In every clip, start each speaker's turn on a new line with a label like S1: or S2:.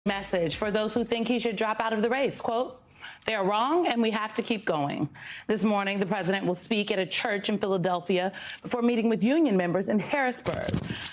S1: Message for those who think he should drop out of the race. Quote, "They are wrong and we have to keep going." This morning, the president will speak at a church in Philadelphia before meeting with union members in Harrisburg.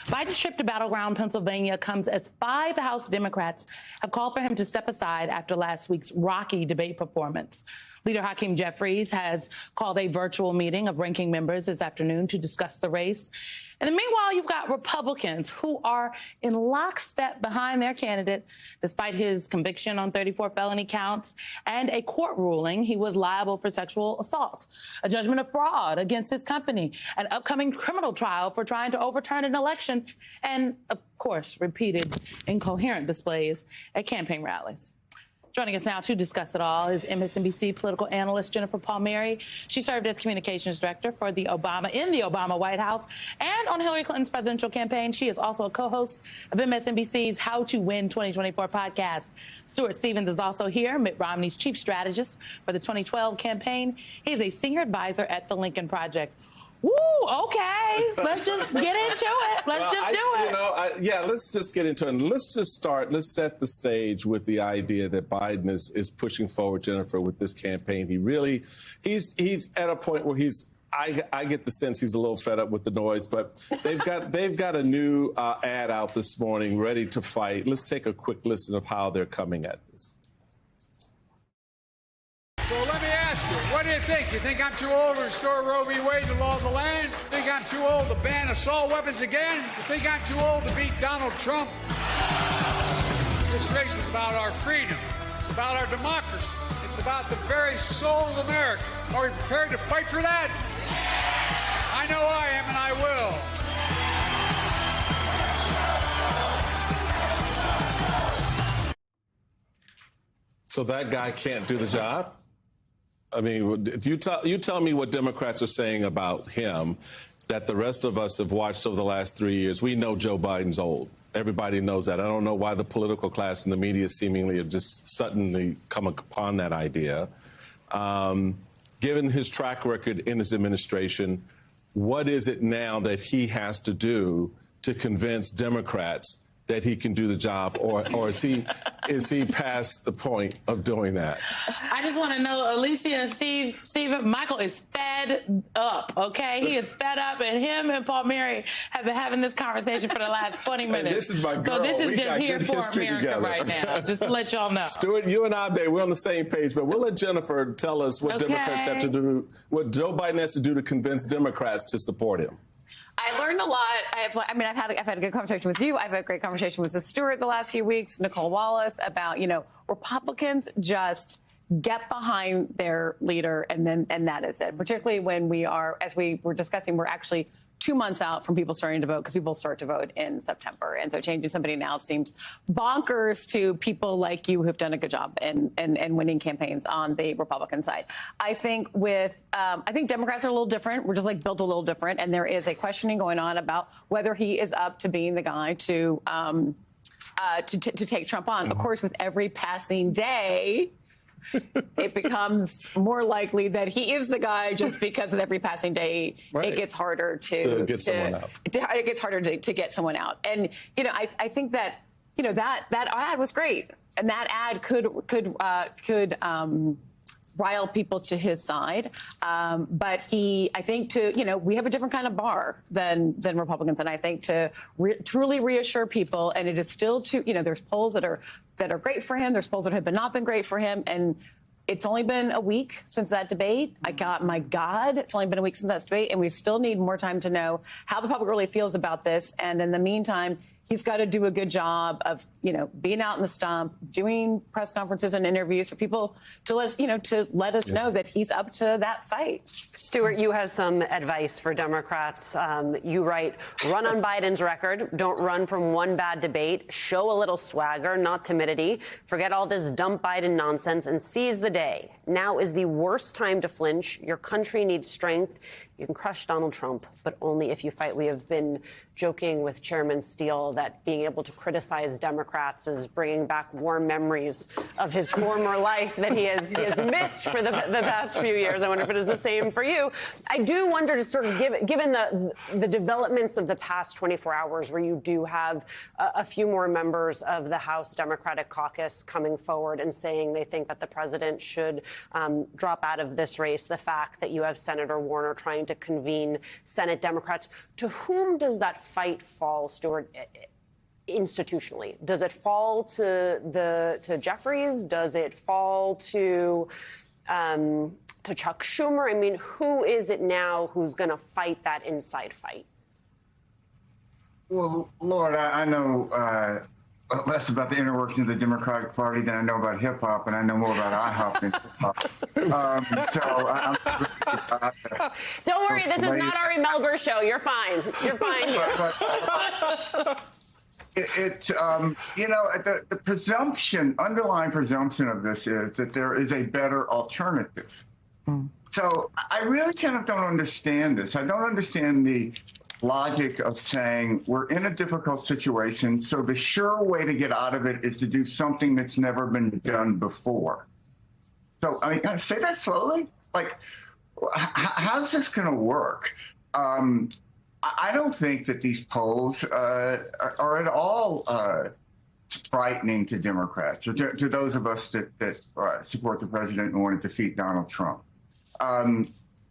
S1: Biden's trip to battleground Pennsylvania comes as 5 House Democrats have called for him to step aside after last week's rocky debate performance. Leader Hakeem Jeffries has called a virtual meeting of ranking members this afternoon to discuss the race. And meanwhile, you've got Republicans who are in lockstep behind their candidate, despite his conviction on 34 felony counts and a court ruling he was liable for sexual assault, a judgment of fraud against his company, an upcoming criminal trial for trying to overturn an election, and, of course, repeated incoherent displays at campaign rallies. Joining us now to discuss it all is MSNBC political analyst Jennifer Palmieri. She served as communications director for in the Obama White House and on Hillary Clinton's presidential campaign. She is also a co-host of MSNBC's How to Win 2024 podcast. Stuart Stevens is also here, Mitt Romney's chief strategist for the 2012 campaign. He is a senior advisor at the Lincoln Project. Woo, okay. Let's just get into it. Let's do it.
S2: Let's just get into it. And let's just start. Let's set the stage with the idea that Biden is pushing forward, Jennifer, with this campaign. He's at a point where I get the sense he's a little fed up with the noise, but they've got a new ad out this morning ready to fight. Let's take a quick listen of how they're coming at this.
S3: So let me ask you, what do you think? You think I'm too old to restore Roe v. Wade and the law of the land? You think I'm too old to ban assault weapons again? You think I'm too old to beat Donald Trump? This race is about our freedom. It's about our democracy. It's about the very soul of America. Are we prepared to fight for that? I know I am, and I will.
S2: So that guy can't do the job? I mean, you tell me what Democrats are saying about him that the rest of us have watched over the last 3 years. We know Joe Biden's old. Everybody knows that. I don't know why the political class and the media seemingly have just suddenly come upon that idea. Given his track record in his administration, what is it now that he has to do to convince Democrats that he can do the job, or is he past the point of doing that?
S1: I just want to know, Alicia and Steve, Michael is fed up, okay? He is fed up, and him and Palmieri have been having this conversation for the last 20 minutes.
S2: Hey, this is my girl.
S1: So this is just here for America together right now, just to let y'all know.
S2: Stuart, you and I, babe, we're on the same page, but we'll let Jennifer tell us what Democrats have to do, what Joe Biden has to do to convince Democrats to support him.
S4: I learned a lot. I've had a good conversation with you. I've had a great conversation with Stuart the last few weeks, Nicole Wallace, about, Republicans just get behind their leader and that is it. Particularly when we are, as we were discussing, we're actually 2 months out from people starting to vote because people start to vote in September. And so changing somebody now seems bonkers to people like you who've done a good job in winning campaigns on the Republican side. I think I think Democrats are a little different. We're just built a little different. And there is a questioning going on about whether he is up to being the guy to take Trump on. Of course, with every passing day, it becomes more likely that he is the guy just because of every passing day. Right. It gets harder to
S2: get someone out.
S4: It gets harder to get someone out. And, I think that, that ad was great. And that ad could rile people to his side. But I think we have a different kind of bar than Republicans. And I think to truly reassure people, and it is still there's polls that are great for him. There's polls that have not been great for him. And it's only been a week since that debate. My God, it's only been a week since that debate. And we still need more time to know how the public really feels about this. And in the meantime, he's got to do a good job of, being out in the stump, doing press conferences and interviews for people to let us know that he's up to that fight.
S5: Stuart, you have some advice for Democrats. You write, run on Biden's record. Don't run from one bad debate. Show a little swagger, not timidity. Forget all this dump Biden nonsense and seize the day. Now is the worst time to flinch. Your country needs strength. You can crush Donald Trump, but only if you fight. We have been joking with Chairman Steele that being able to criticize Democrats is bringing back warm memories of his former life that he has missed for the past few years. I wonder if it is the same for you. I do wonder, to sort of given the developments of the past 24 hours, where you do have a few more members of the House Democratic Caucus coming forward and saying they think that the president should drop out of this race, the fact that you have Senator Warner trying to convene Senate Democrats, to whom does that fight fall, Stuart, institutionally? Does it fall to Jeffries? Does it fall to Chuck Schumer? I mean, who is it now who's going to fight that inside fight?
S6: Well, Lord, I know less about the inner workings of the Democratic Party than I know about hip hop, and I know more about IHOP than hip hop.
S5: Don't worry, this is not Ari Melber's show. You're fine. You're fine here.
S6: The presumption, underlying presumption of this is that there is a better alternative. So I really kind of don't understand this. I don't understand the logic of saying we're in a difficult situation, so the sure way to get out of it is to do something that's never been done before. So, I mean, can I say that slowly? Like, how's this going to work? I don't think that these polls are at all frightening to Democrats or to those of us that support the president and want to defeat Donald Trump.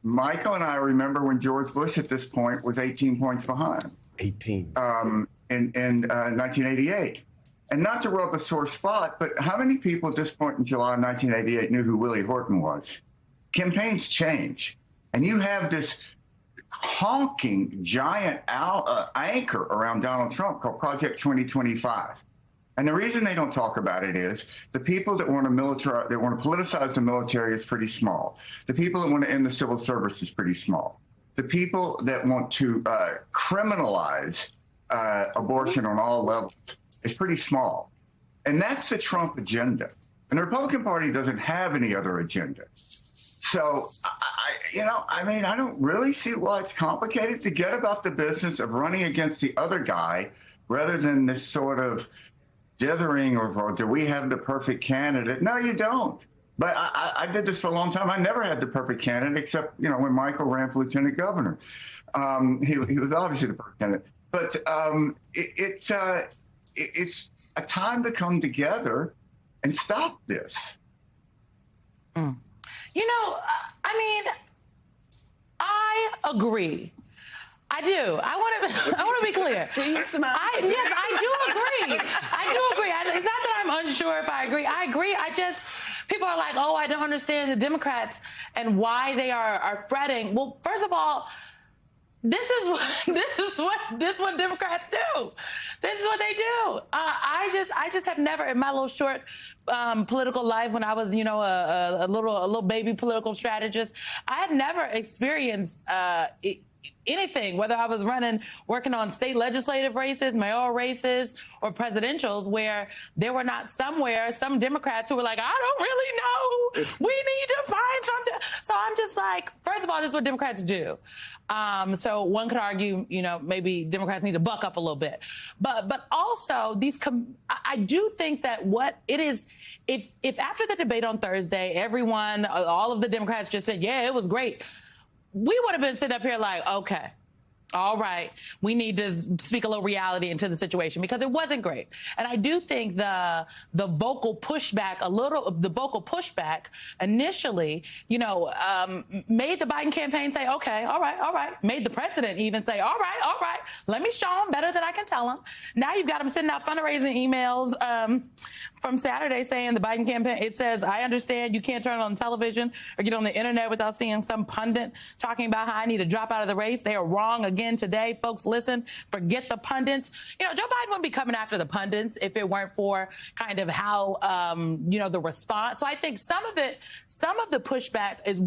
S6: Michael and I remember when George Bush at this point was 18 points behind.
S2: 18.
S6: In 1988. And not to rub a sore spot, but how many people at this point in July 1988 knew who Willie Horton was? Campaigns change. And you have this honking giant anchor around Donald Trump called Project 2025. And the reason they don't talk about it is the people that want to politicize the military is pretty small. The people that want to end the civil service is pretty small. The people that want to criminalize abortion on all levels is pretty small. And that's the Trump agenda. And the Republican Party doesn't have any other agenda. So, I don't really see why it's complicated to get about the business of running against the other guy rather than this sort of dithering or do we have the perfect candidate? No, you don't. But I did this for a long time. I never had the perfect candidate except, when Michael ran for lieutenant governor. He was obviously the perfect candidate. But it's a time to come together and stop this.
S1: I agree. I do. I want to be clear.
S4: Do you smile?
S1: Yes, I do agree. It's not that I'm unsure if I agree. I agree. People are like, oh, I don't understand the Democrats and why they are fretting. Well, first of all, this is what Democrats do. This is what they do. I just have never in my little short political life when I was, a little baby political strategist, I had never experienced anything, whether I was working on state legislative races, mayoral races, or presidentials, where there were not some Democrats who were like, I don't really know. We need to find something. So I'm just like, first of all, this is what Democrats do. So one could argue, maybe Democrats need to buck up a little bit. But also, I do think that what it is, if after the debate on Thursday, everyone, all of the Democrats just said, yeah, it was great, we would have been sitting up here like, okay, all right, we need to speak a little reality into the situation because it wasn't great. And I do think the vocal pushback initially, made the Biden campaign say, okay, all right. Made the president even say, all right. Let me show him better than I can tell him. Now you've got him sending out fundraising emails from Saturday saying the Biden campaign, it says, I understand you can't turn on television or get on the internet without seeing some pundit talking about how I need to drop out of the race. They are wrong again today. Folks, listen, forget the pundits. Joe Biden wouldn't be coming after the pundits if it weren't for kind of how, the response. So I think some of the pushback is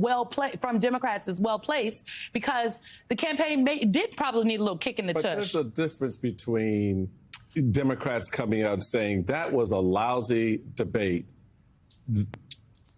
S1: from Democrats is well placed because the campaign did probably need a little kick in the tush.
S2: But there's a difference between Democrats coming out and saying that was a lousy debate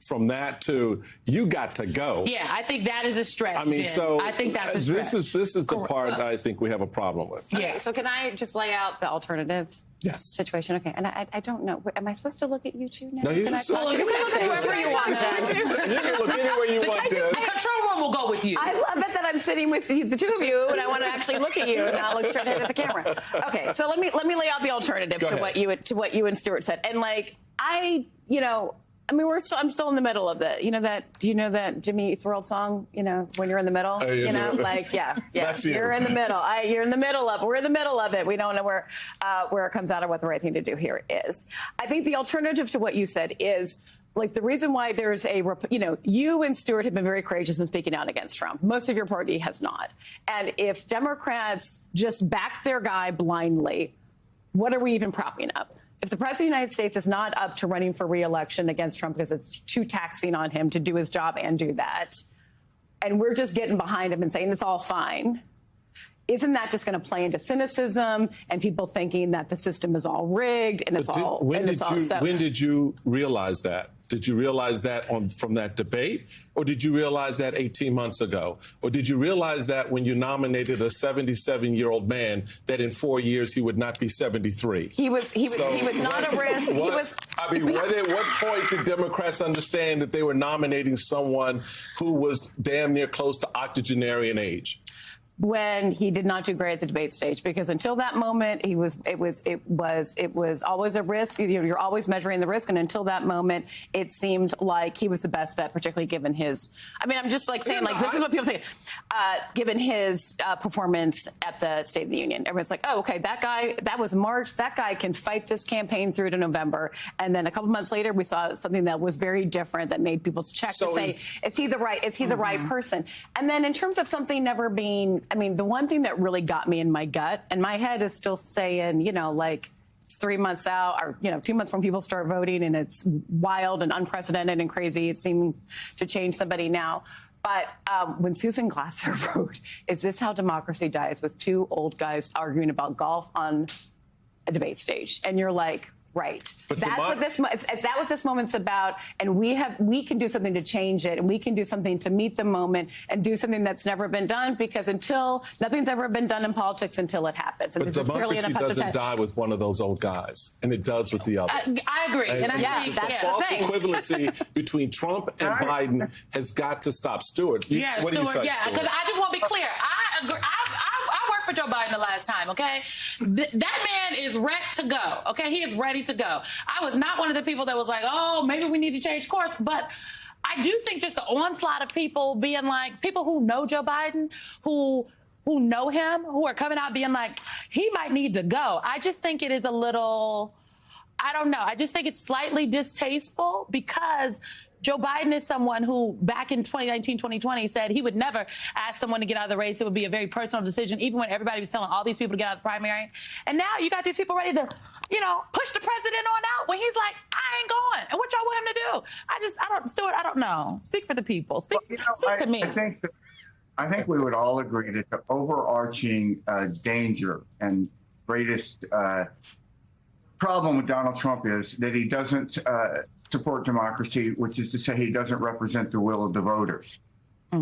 S2: from that to you got to go.
S1: Yeah, I think that is a stretch.
S2: I mean,
S1: Jen.
S2: so
S1: I think that's a stretch.
S2: This is the part I think we have a problem with.
S4: Okay, so can I just lay out the alternative
S2: Yes.
S4: situation? Okay, and I don't know. Am I supposed to look at you two now?
S2: No, you
S4: Can I
S2: just-
S4: talk to
S1: You can look at whoever you want, Jen.
S2: You can look anywhere you want,
S1: The
S2: Jen.
S1: control room will go with you.
S4: I love it that I'm sitting with you, the two of you, and I want to actually look at you and not look straight ahead at the camera. Okay, so let me lay out the alternative
S2: Go
S4: to
S2: ahead.
S4: what you and Stuart said. And like I mean, I'm still in the middle of it. Do you know that Jimmy Eat World song? When you're in the middle,
S2: you do.
S4: like, yeah,
S2: That's you.
S4: you're in the middle. You're in the middle of. We're in the middle of it. We don't know where it comes out or what the right thing to do here is. I think the alternative to what you said is. Like the reason why there's you and Stuart have been very courageous in speaking out against Trump. Most of your party has not. And if Democrats just back their guy blindly, what are we even propping up? If the president of the United States is not up to running for re-election against Trump because it's too taxing on him to do his job and do that, and we're just getting behind him and saying it's all fine, isn't that just going to play into cynicism and people thinking that the system is all rigged and
S2: When did you realize that? Did you realize that from that debate? Or did you realize that 18 months ago? Or did you realize that when you nominated a 77-year-old man that in 4 years he would not be 73?
S4: He was not a risk.
S2: At what point did Democrats understand that they were nominating someone who was damn near close to octogenarian age?
S4: When he did not do great at the debate stage, because until that moment, it was always a risk. You're always measuring the risk, and until that moment, it seemed like he was the best bet, particularly given his. I mean, I'm just like saying, this is what people think. Given his performance at the State of the Union, everyone's like, oh, okay, that guy, that was March. That guy can fight this campaign through to November, and then a couple months later, we saw something that was very different that made people check to say, is he the right? Is he the right person? And then in terms of something never being. I mean, the one thing that really got me in my gut, and my head is still saying, it's 3 months out, or 2 months from people start voting, and it's wild and unprecedented and crazy. It seemed to change somebody now. But when Susan Glasser wrote, "Is this how democracy dies?" with two old guys arguing about golf on a debate stage, and you're like. Right. Is that what this moment's about? And we can do something to change it, and we can do something to meet the moment and do something that's never been done, because nothing's ever been done in politics until it happens. And
S2: but democracy doesn't die with one of those old guys, and it does with the other.
S1: I agree. And I think
S2: the false equivalency between Trump and Biden has got to stop. Stuart, what do you say?
S1: Yeah, because I just want to be clear. I agree. I worked for Joe Biden the last time, okay? That man is wrecked to go, okay? He is ready to go. I was not one of the people that was like, oh, maybe we need to change course. But I do think just the onslaught of people being like, people who know Joe Biden, who know him, who are coming out being like, he might need to go. I just think it is a little, I don't know. I just think it's slightly distasteful, because Joe Biden is someone who back in 2019, 2020 said he would never ask someone to get out of the race. It would be a very personal decision, even when everybody was telling all these people to get out of the primary. And now you got these people ready to, push the president on out when he's like, I ain't going. And what y'all want him to do? Stuart, I don't know. Speak for the people. Speak to me.
S6: I think we would all agree that the overarching danger and greatest problem with Donald Trump is that he doesn't support democracy, which is to say he doesn't represent the will of the voters.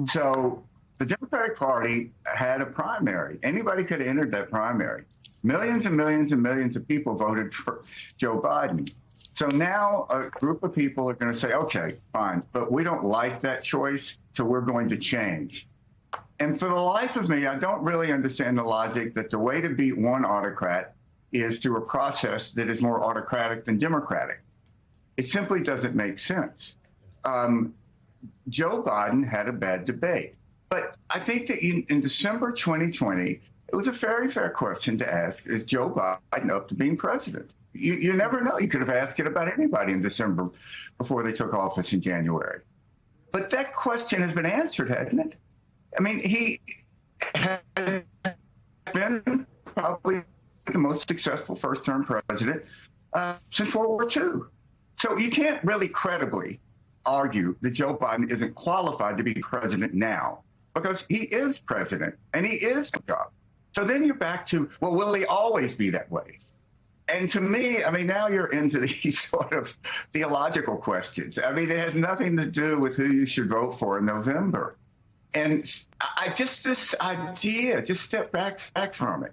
S6: So the Democratic Party had a primary. Anybody could have entered that primary. Millions and millions and millions of people voted for Joe Biden. So now a group of people are going to say, okay, fine, but we don't like that choice, so we're going to change. And for the life of me, I don't really understand the logic that the way to beat one autocrat is through a process that is more autocratic than democratic. It simply doesn't make sense. Joe Biden had a bad debate. But I think that in December 2020, it was a very fair question to ask, is Joe Biden up to being president? You never know. You could have asked it about anybody in December before they took office in January. But that question has been answered, hasn't it? I mean, he has been probably the most successful first-term president since World War II. So you can't really credibly argue that Joe Biden isn't qualified to be president now, because he is president and he is the job. So then you're back to, well, will he always be that way? And to me, I mean, now you're into these sort of theological questions. I mean, it has nothing to do with who you should vote for in November. And this idea, just step back from it.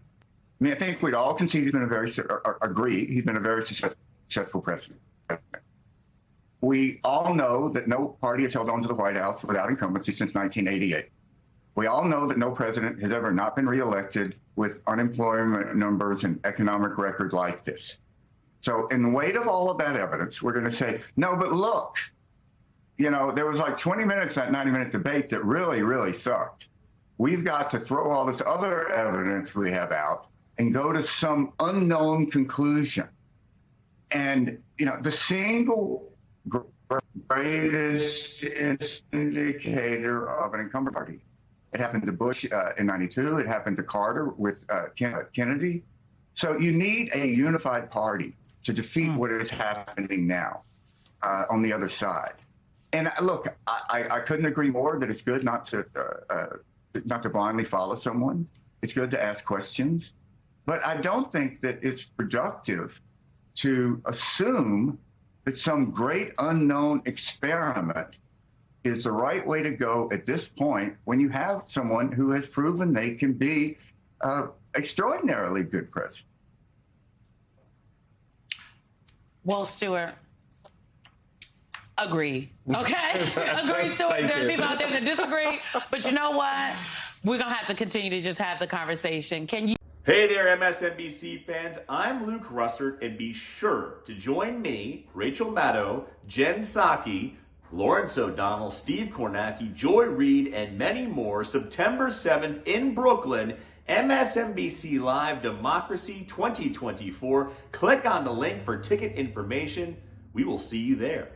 S6: I mean, I think we'd all concede he's been agree he's been a very successful president. We all know that no party has held on to the White House without incumbency since 1988. We all know that no president has ever not been reelected with unemployment numbers and economic record like this. So in the weight of all of that evidence, we're going to say, no, but look, you know, there was like 20 minutes, that 90-minute debate that really, really sucked. We've got to throw all this other evidence we have out and go to some unknown conclusion. And, you know, the single greatest indicator of an incumbent party. It happened to Bush in '92. It happened to Carter with Kennedy. So you need a unified party to defeat what is happening now on the other side. And look, I couldn't agree more that it's good not to blindly follow someone. It's good to ask questions. But I don't think that it's productive to assume that some great unknown experiment is the right way to go at this point when you have someone who has proven they can be extraordinarily good president.
S1: Well, Stuart, agree. Okay? Agree, Stuart. There are people out there that disagree. But you know what? We're going to have to continue to just have the conversation. Can you?
S7: Hey there, MSNBC fans. I'm Luke Russert, and be sure to join me, Rachel Maddow, Jen Psaki, Lawrence O'Donnell, Steve Kornacki, Joy Reid, and many more September 7th in Brooklyn, MSNBC Live Democracy 2024. Click on the link for ticket information. We will see you there.